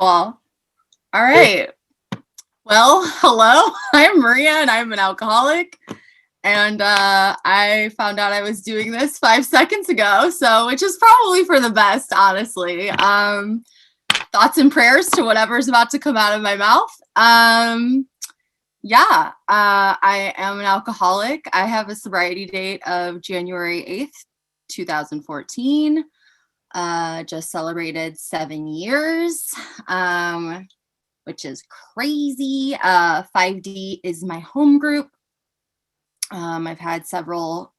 All right. Well, hello. I'm Maria, and I'm an alcoholic. And I found out I was doing this 5 seconds ago, so which is probably for the best, honestly. Thoughts and prayers to whatever's about to come out of my mouth. I am an alcoholic. I have a sobriety date of January 8th, 2014. Just celebrated 7 years, which is crazy. 5D is my home group. I've had several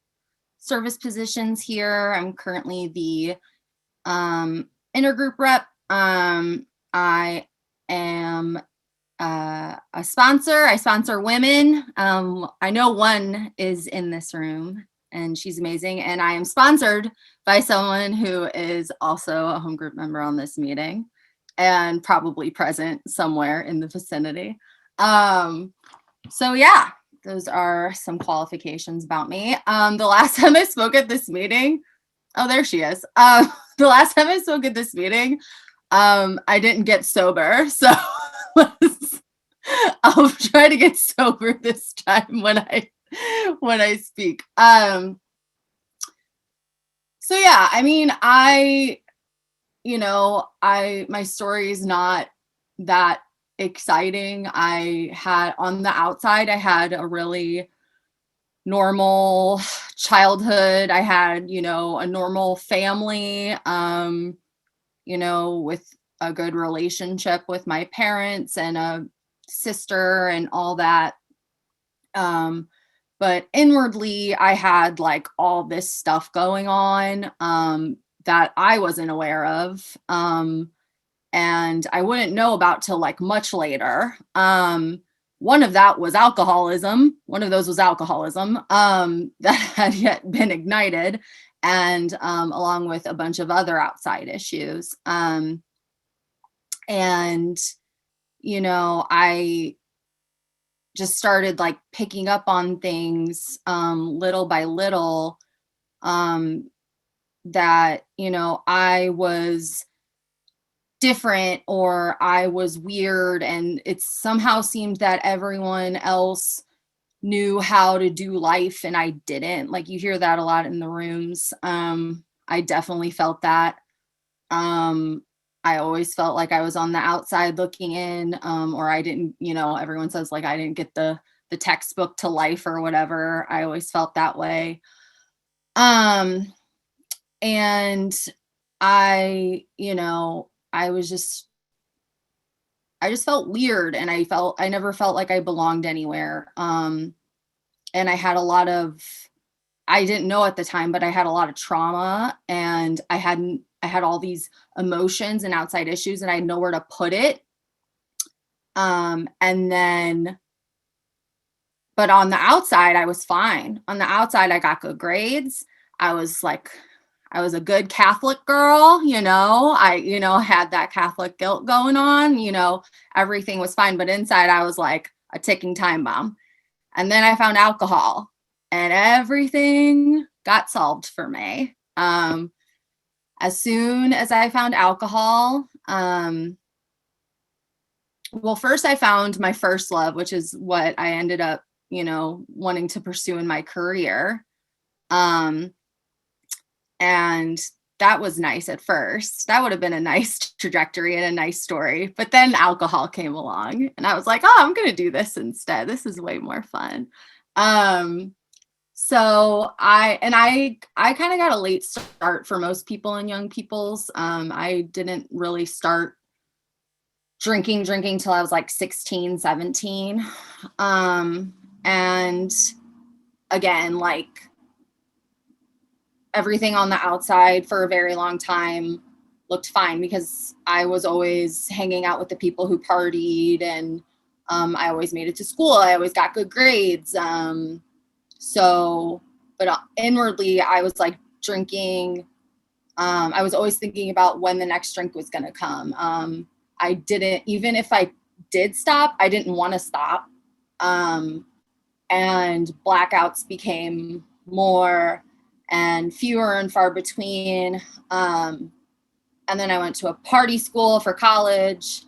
service positions here. I'm currently the intergroup rep. I am a sponsor. I sponsor women. I know one is in this room, and she's amazing. And I am sponsored by someone who is also a home group member on this meeting and probably present somewhere in the vicinity. So yeah, those are some qualifications about me. The last time I spoke at this meeting, oh, there she is. The last time I spoke at this meeting, I didn't get sober. So I'll try to get sober this time when I speak. So yeah, I mean, my story is not that exciting. On the outside, I had a really normal childhood. I had, a normal family, with a good relationship with my parents and a sister and all that. But inwardly, I had like all this stuff going on that I wasn't aware of. And I wouldn't know about till like much later. One of that was alcoholism. One of those was alcoholism that had yet been ignited, and along with a bunch of other outside issues. I just started like picking up on things little by little that, I was different or I was weird, and it somehow seemed that everyone else knew how to do life and I didn't. Like, you hear that a lot in the rooms. I definitely felt that. I always felt like I was on the outside looking in, or I didn't, everyone says like I didn't get the textbook to life or whatever. I always felt that way. And I just felt weird, and I never felt like I belonged anywhere. And I didn't know at the time, but I had a lot of trauma, and I had all these emotions and outside issues, and I had nowhere to put it. But on the outside, I was fine. On the outside, I got good grades. I was a good Catholic girl, I had that Catholic guilt going on, everything was fine. But inside, I was like a ticking time bomb. And then I found alcohol, and everything got solved for me. As soon as I found alcohol, first I found my first love, which is what I ended up, wanting to pursue in my career. And that was nice at first. That would have been a nice trajectory and a nice story. But then alcohol came along, and I was like, oh, I'm going to do this instead. This is way more fun. So I kind of got a late start for most people and young people's. I didn't really start drinking till I was like 16, 17. And again, like, everything on the outside for a very long time looked fine because I was always hanging out with the people who partied, and I always made it to school. I always got good grades. But inwardly, I was like drinking. I was always thinking about when the next drink was going to come. Even if I did stop, I didn't want to stop. And blackouts became more and fewer and far between. And then I went to a party school for college.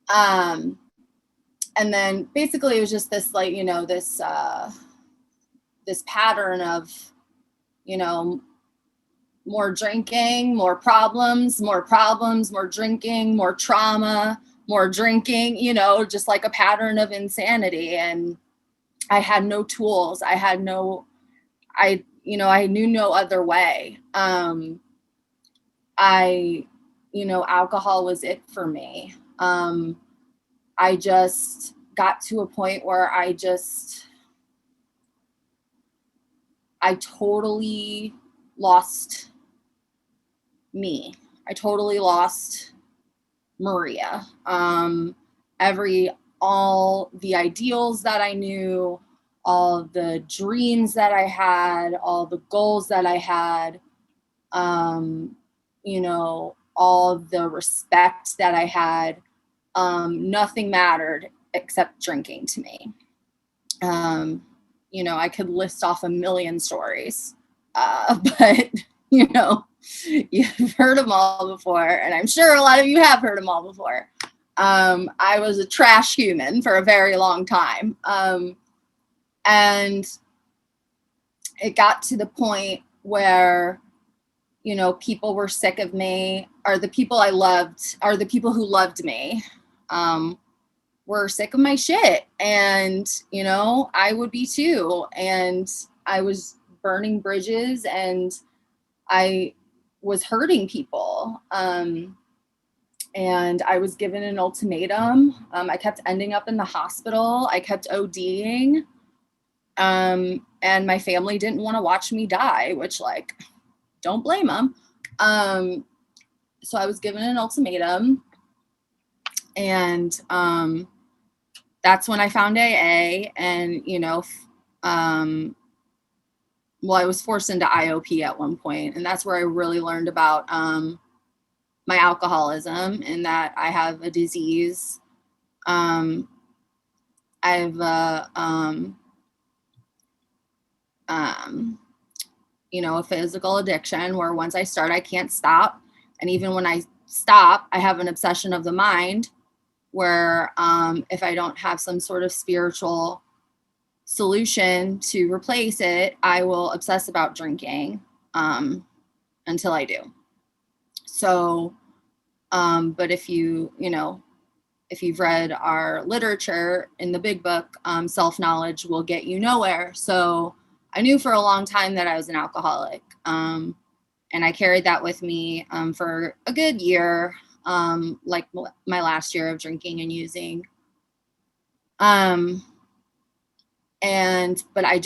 And then basically it was just this like, you know, this pattern of, you know, more drinking, more problems, more drinking, more trauma, more drinking, you know, just like a pattern of insanity. And I had no tools. I knew no other way. Alcohol was it for me. I just got to a point where I totally lost me. I totally lost Maria. All the ideals that I knew, all the dreams that I had, all the goals that I had, all the respect that I had, nothing mattered except drinking to me. I could list off a million stories, but, you've heard them all before, and I'm sure a lot of you have heard them all before. I was a trash human for a very long time. And it got to the point where, people were sick of me, or the people I loved, or the people who loved me, were sick of my shit. And, I would be too. And I was burning bridges, and I was hurting people. And I was given an ultimatum. I kept ending up in the hospital. I kept ODing. And my family didn't want to watch me die, which, like, don't blame them. So I was given an ultimatum, and that's when I found AA. And, I was forced into IOP at one point, and that's where I really learned about my alcoholism, and that I have a disease. I have a physical addiction where once I start, I can't stop. And even when I stop, I have an obsession of the mind where if I don't have some sort of spiritual solution to replace it, I will obsess about drinking until I do. So, but if you've read our literature in the big book, self-knowledge will get you nowhere. So I knew for a long time that I was an alcoholic. And I carried that with me for a good year, like my last year of drinking and using. But I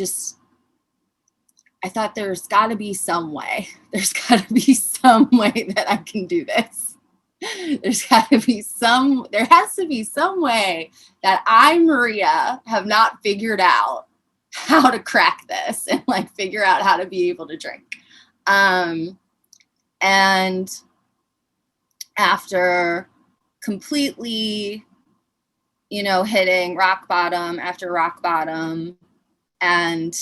thought there's got to be some way. There's got to be some way that I can do this. There has to be some way that I, Maria, have not figured out how to crack this and like figure out how to be able to drink. And after completely, hitting rock bottom after rock bottom, and,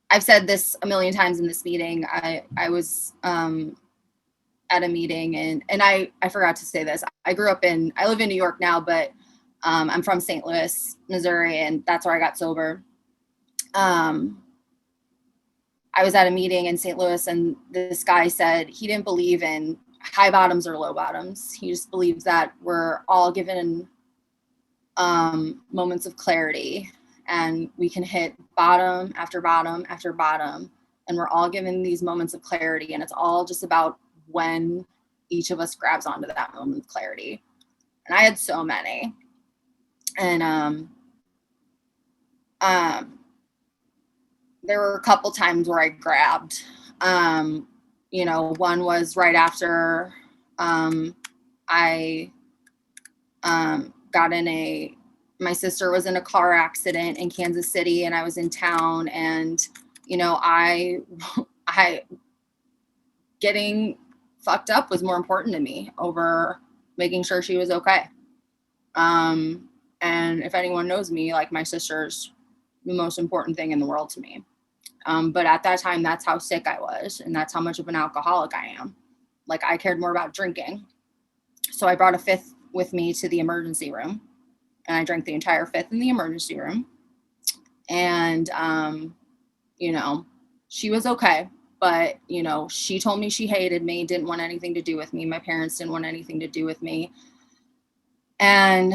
I've said this a million times in this meeting. I was at a meeting, and I forgot to say this. I live in New York now, but I'm from St. Louis, Missouri, and that's where I got sober. I was at a meeting in St. Louis, and this guy said he didn't believe in high bottoms or low bottoms. He just believes that we're all given moments of clarity, and we can hit bottom after bottom after bottom, and we're all given these moments of clarity, and it's all just about when each of us grabs onto that moment of clarity. And I had so many. And there were a couple times where I grabbed. One was right after I my sister was in a car accident in Kansas City, and I was in town, and, I getting fucked up was more important to me over making sure she was okay. And if anyone knows me, like, my sister's the most important thing in the world to me. But at that time, that's how sick I was, and that's how much of an alcoholic I am. Like, I cared more about drinking. So I brought a fifth with me to the emergency room, and I drank the entire fifth in the emergency room. And, you know, she was okay. But, you know, she told me she hated me, didn't want anything to do with me. My parents didn't want anything to do with me. And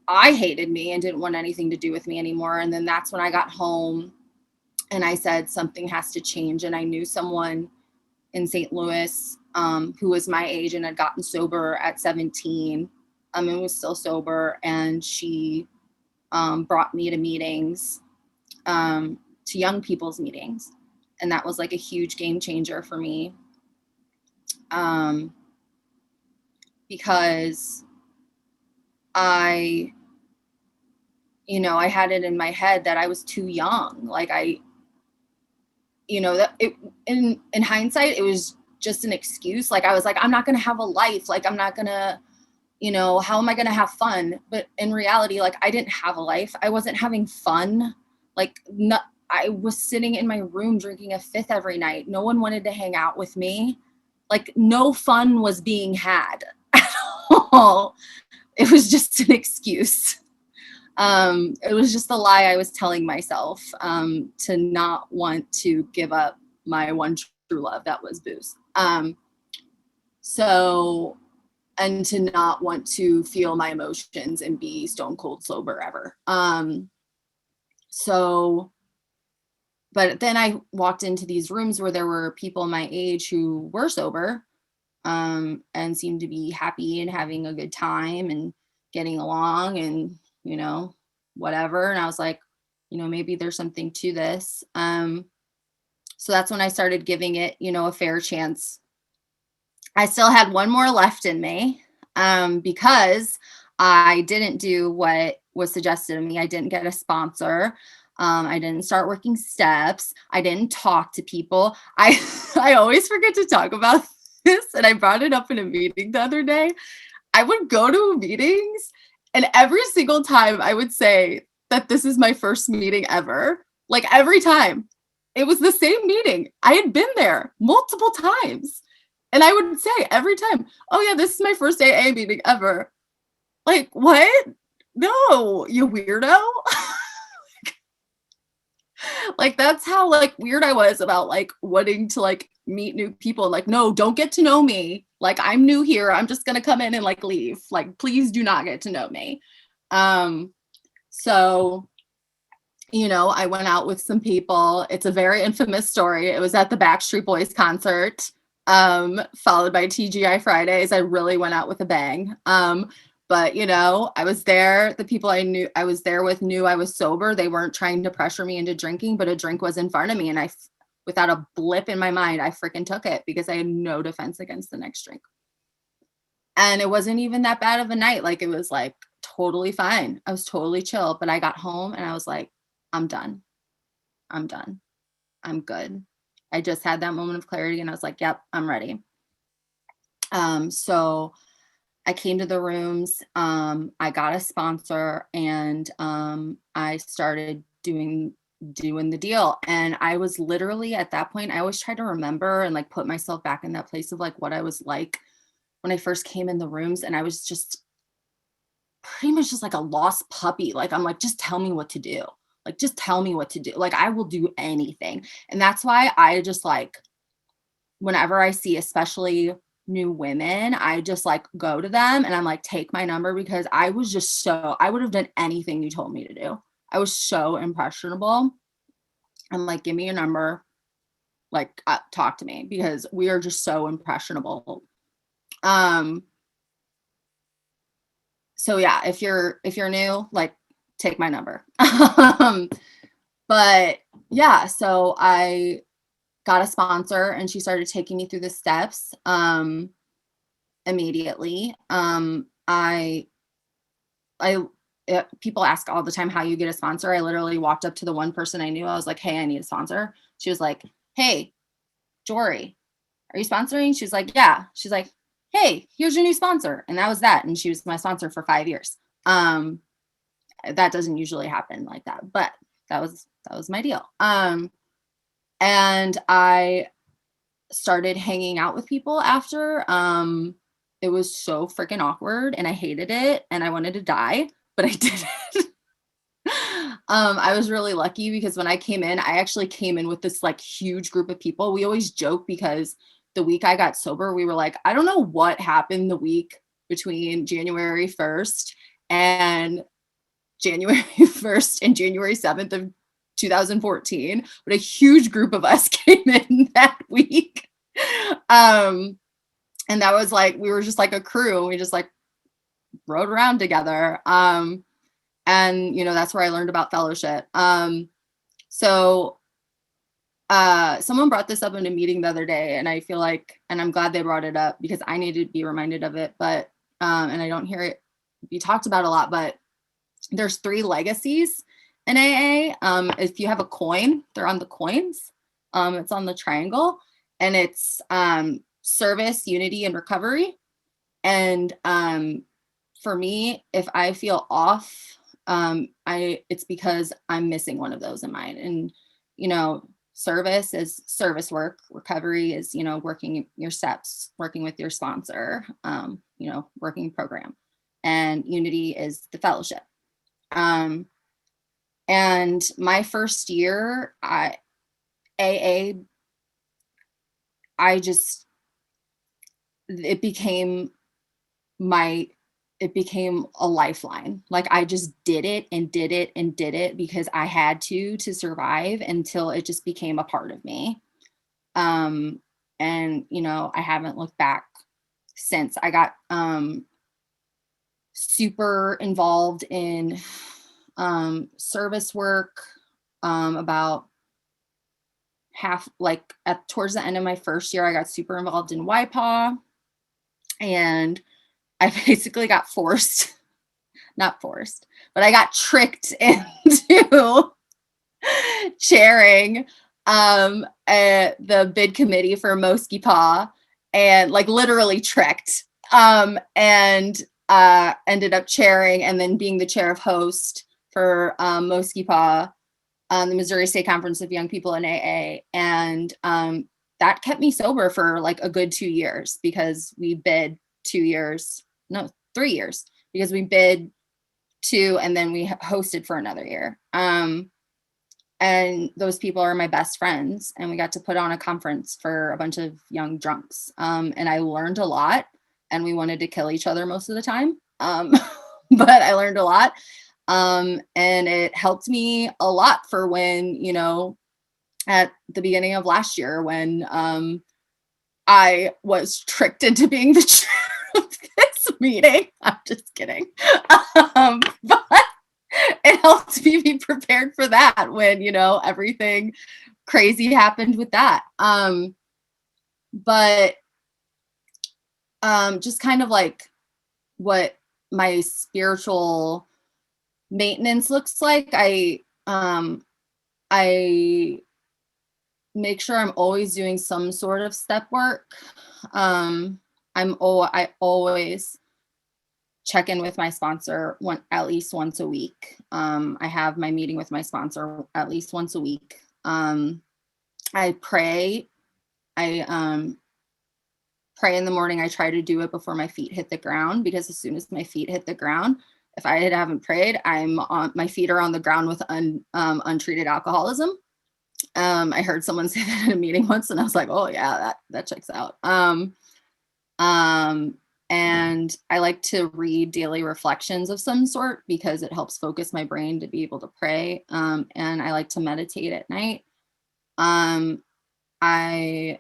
I hated me and didn't want anything to do with me anymore. And then that's when I got home and I said, something has to change. And I knew someone in St. Louis who was my age and had gotten sober at 17 and was still sober. And she brought me to meetings, to young people's meetings. And that was like a huge game changer for me. Because I had it in my head that I was too young. Like that it, in hindsight, it was just an excuse. Like I was like, I'm not going to have a life. Like I'm not going to, how am I going to have fun? But in reality, like I didn't have a life. I wasn't having fun. Like I was sitting in my room drinking a fifth every night. No one wanted to hang out with me. Like no fun was being had at all. It was just an excuse. It was just a lie I was telling myself to not want to give up my one true love, that was booze. And to not want to feel my emotions and be stone cold sober ever. But then I walked into these rooms where there were people my age who were sober and seemed to be happy and having a good time and getting along and, whatever. And I was like, maybe there's something to this. So that's when I started giving it, a fair chance. I still had one more left in me because I didn't do what was suggested to me. I didn't get a sponsor. I didn't start working steps. I didn't talk to people. I always forget to talk about this, and I brought it up in a meeting the other day. I would go to meetings, and every single time I would say that this is my first meeting ever. Like every time. It was the same meeting. I had been there multiple times. And I would say every time, oh yeah, this is my first AA meeting ever. Like, what? No, you weirdo. Like, that's how like weird I was about like wanting to like meet new people. Like, no, don't get to know me. Like, I'm new here. I'm just going to come in and like leave. Like, please do not get to know me. So, I went out with some people. It's a very infamous story. It was at the Backstreet Boys concert, followed by TGI Fridays. I really went out with a bang. But I was there. The people I was there with knew I was sober. They weren't trying to pressure me into drinking, but a drink was in front of me. And without a blip in my mind, I freaking took it because I had no defense against the next drink. And it wasn't even that bad of a night. Like it was like totally fine. I was totally chill, but I got home and I was like, I'm done. I'm done. I'm good. I just had that moment of clarity and I was like, yep, I'm ready. So I came to the rooms, I got a sponsor, and I started doing the deal. And I was literally at that point, I always try to remember and like put myself back in that place of like what I was like when I first came in the rooms. And I was just pretty much just like a lost puppy. Like, I'm like, just tell me what to do. Like, just tell me what to do. Like, I will do anything. And that's why I just like, whenever I see, especially new women, I just like go to them and I'm like, take my number, because I would have done anything you told me to do. I was so impressionable. I'm like, give me your number. Like, talk to me, because we are just so impressionable. So yeah, if you're new, like, take my number. But yeah, so I got a sponsor and she started taking me through the steps immediately. People ask all the time how you get a sponsor. I literally walked up to the one person I knew. I was like, hey, I need a sponsor. She was like, hey, Jory, are you sponsoring? She was like, yeah. She's like, hey, here's your new sponsor. And that was that. And she was my sponsor for 5 years. That doesn't usually happen like that, but that was my deal. And I started hanging out with people after. it was so freaking awkward and I hated it and I wanted to die, but I did it. I was really lucky because when I came in, I actually came in with this like huge group of people. We always joke because the week I got sober, we were like, I don't know what happened the week between January 1st and January 1st and January 7th of 2014, but a huge group of us came in that week. And that was like, we were just like a crew and we just like rode around together. And you know, that's where I learned about fellowship. So someone brought this up in a meeting the other day, and I feel like, and I'm glad they brought it up because I needed to be reminded of it, but and I don't hear it be talked about a lot, but there's 3 legacies in AA. If you have a coin, they're on the coins. It's on the triangle, and it's service, unity, and recovery. And for me, if I feel off, it's because I'm missing one of those in mine. And, you know, service is service work. Recovery is, you know, working your steps, working with your sponsor, you know, working program. And unity is the fellowship. And my first year, AA, it became a lifeline. Like I just did it and did it and did it because I had to survive until it just became a part of me. And, you know, I haven't looked back since. I got super involved in service work about towards the end of my first year. I got super involved in YPAW, and I basically got not forced, but I got tricked into chairing the bid committee for Moski Paw, and like literally tricked, and ended up chairing and then being the chair of host for Moski Paw, the Missouri State Conference of Young People in AA. And that kept me sober for like a good 2 years because we bid 3 years, because we bid 2 and then we hosted for another year. And those people are my best friends, and we got to put on a conference for a bunch of young drunks. And I learned a lot, and we wanted to kill each other most of the time. But I learned a lot. And it helped me a lot for when, you know, at the beginning of last year when I was tricked into being the chair of this meeting. I'm just kidding. But it helped me be prepared for that when, you know, everything crazy happened with that. But just kind of like what my spiritual maintenance looks like, I make sure I'm always doing some sort of step work. I always check in with my sponsor at least once a week. I have my meeting with my sponsor at least once a week. I pray. I pray in the morning. I try to do it before my feet hit the ground, because as soon as my feet hit the ground, if I haven't prayed, my feet are on the ground with untreated alcoholism. I heard someone say that in a meeting once, and I was like, oh yeah, that checks out. And I like to read daily reflections of some sort because it helps focus my brain to be able to pray. And I like to meditate at night. I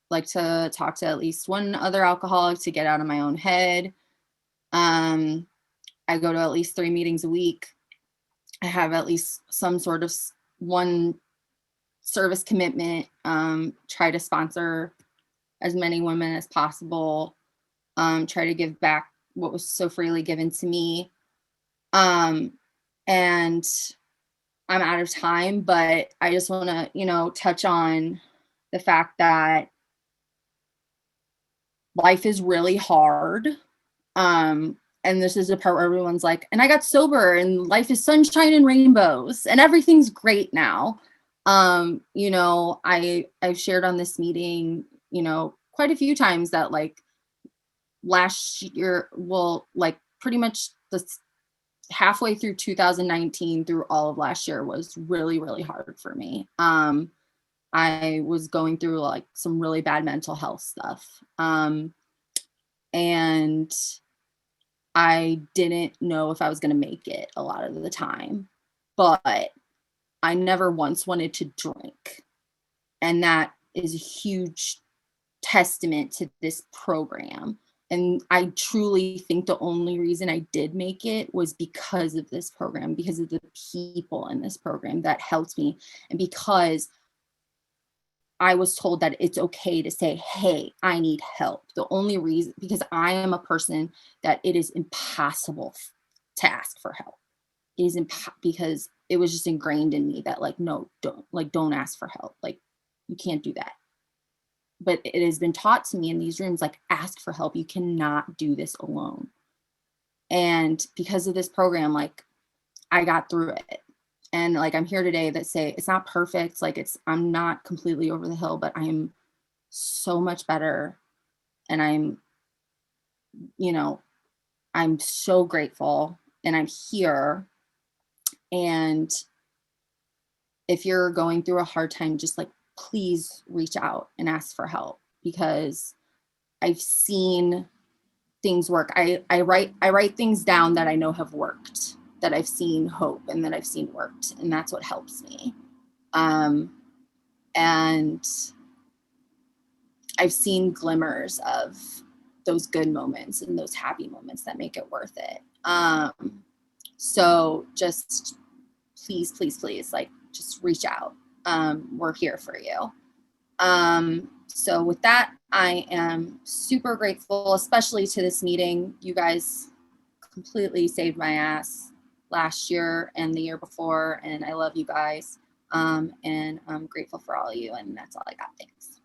like to talk to at least one other alcoholic to get out of my own head. I go to at least 3 meetings a week. I have at least some sort of one service commitment, try to sponsor as many women as possible, try to give back what was so freely given to me. And I'm out of time, but I just want to, you know, touch on the fact that life is really hard. And this is the part where everyone's like, and I got sober and life is sunshine and rainbows and everything's great now. You know, I've shared on this meeting, you know, quite a few times that like last year, well, like pretty much this halfway through 2019 through all of last year was really, really hard for me. I was going through like some really bad mental health stuff. And I didn't know if I was going to make it a lot of the time, but I never once wanted to drink. And that is a huge testament to this program. And I truly think the only reason I did make it was because of this program, because of the people in this program that helped me, and because I was told that it's okay to say, hey, I need help. The only reason, because I am a person that it is impossible to ask for help. It is because it was just ingrained in me that like, no, don't ask for help. Like, you can't do that. But it has been taught to me in these rooms, like, ask for help. You cannot do this alone. And because of this program, like, I got through it. And like, I'm here today that say it's not perfect. Like I'm not completely over the hill, but I'm so much better. And I'm so grateful, and I'm here. And if you're going through a hard time, just like, please reach out and ask for help, because I've seen things work. I write things down that I know have worked, that I've seen hope and that I've seen worked. And that's what helps me. And I've seen glimmers of those good moments and those happy moments that make it worth it. So just please, please, please, like, just reach out. We're here for you. So with that, I am super grateful, especially to this meeting. You guys completely saved my ass last year and the year before, and I love you guys. And I'm grateful for all of you, and that's all I got. Thanks.